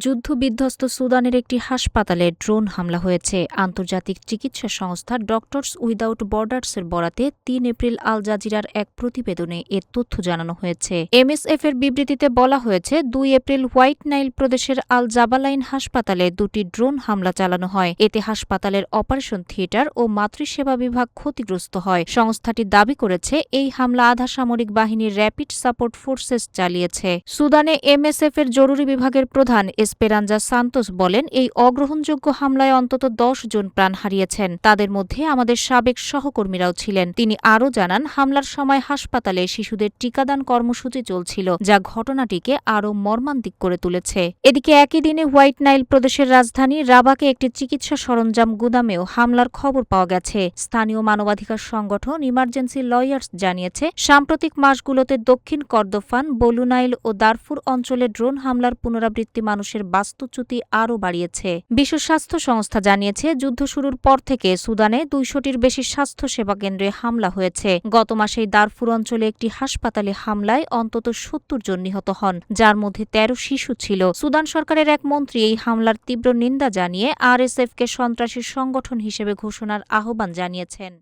যুদ্ধবিধ্বস্ত সুদানের একটি হাসপাতালে ড্রোন হামলা হয়েছে। আন্তর্জাতিক চিকিৎসা সংস্থা ডক্টরস উইদাউট বর্ডার্সের বরাতে ৩ এপ্রিল আল জাজিরার এক প্রতিবেদনে এ তথ্য জানানো হয়েছে। এমএসএফ এর বিবৃতিতে বলা হয়েছে, ২ এপ্রিল হোয়াইট নাইল প্রদেশের আল জাবালাইন হাসপাতালে ২টি ড্রোন হামলা চালানো হয়। এতে হাসপাতালের অপারেশন থিয়েটার ও মাতৃসেবা বিভাগ ক্ষতিগ্রস্ত হয়। সংস্থাটি দাবি করেছে, এই হামলা আধা সামরিক বাহিনীর র্যাপিড সাপোর্ট ফোর্সেস চালিয়েছে। সুদানে এমএসএফ এর জরুরি বিভাগের প্রধান এসপেরানজা সান্তোস বলেন, এই অগ্রহণযোগ্য হামলায় অন্তত ১০ জন প্রাণ হারিয়েছেন। তাদের মধ্যে আমাদের সাবেক সহকর্মীরাও ছিলেন। তিনি আরও জানান, হামলার সময় হাসপাতালে শিশুদের টিকাদান কর্মসূচি চলছিল, যা ঘটনাটিকে আরও মর্মান্তিক করে তুলেছে। এদিকে একই দিনে হোয়াইট নাইল প্রদেশের রাজধানী রাবাকে একটি চিকিৎসা সরঞ্জাম গুদামেও হামলার খবর পাওয়া গেছে। স্থানীয় মানবাধিকার সংগঠন ইমার্জেন্সি লয়ার্স জানিয়েছে, সাম্প্রতিক মাসগুলোতে দক্ষিণ কর্দোফান, বলুনাইল ও দারফুর অঞ্চলে ড্রোন হামলার পুনরাবৃত্তি মানুষের বাস্তুচ্যুতি আরও বাড়িয়েছে। বিশ্ব স্বাস্থ্য সংস্থা জানিয়েছে, যুদ্ধ শুরুর পর থেকে সুদানে ২০০টির বেশি স্বাস্থ্যসেবা কেন্দ্রে হামলা হয়েছে। গত মাসেই দারফুর অঞ্চলে একটি হাসপাতালে হামলায় অন্তত ৭০ জন নিহত হন, যার মধ্যে ১৩ শিশু ছিল। সুদান সরকারের এক মন্ত্রী এই হামলার তীব্র নিন্দা জানিয়ে আরএসএফকে সন্ত্রাসী সংগঠন হিসেবে ঘোষণার আহ্বান জানিয়েছেন।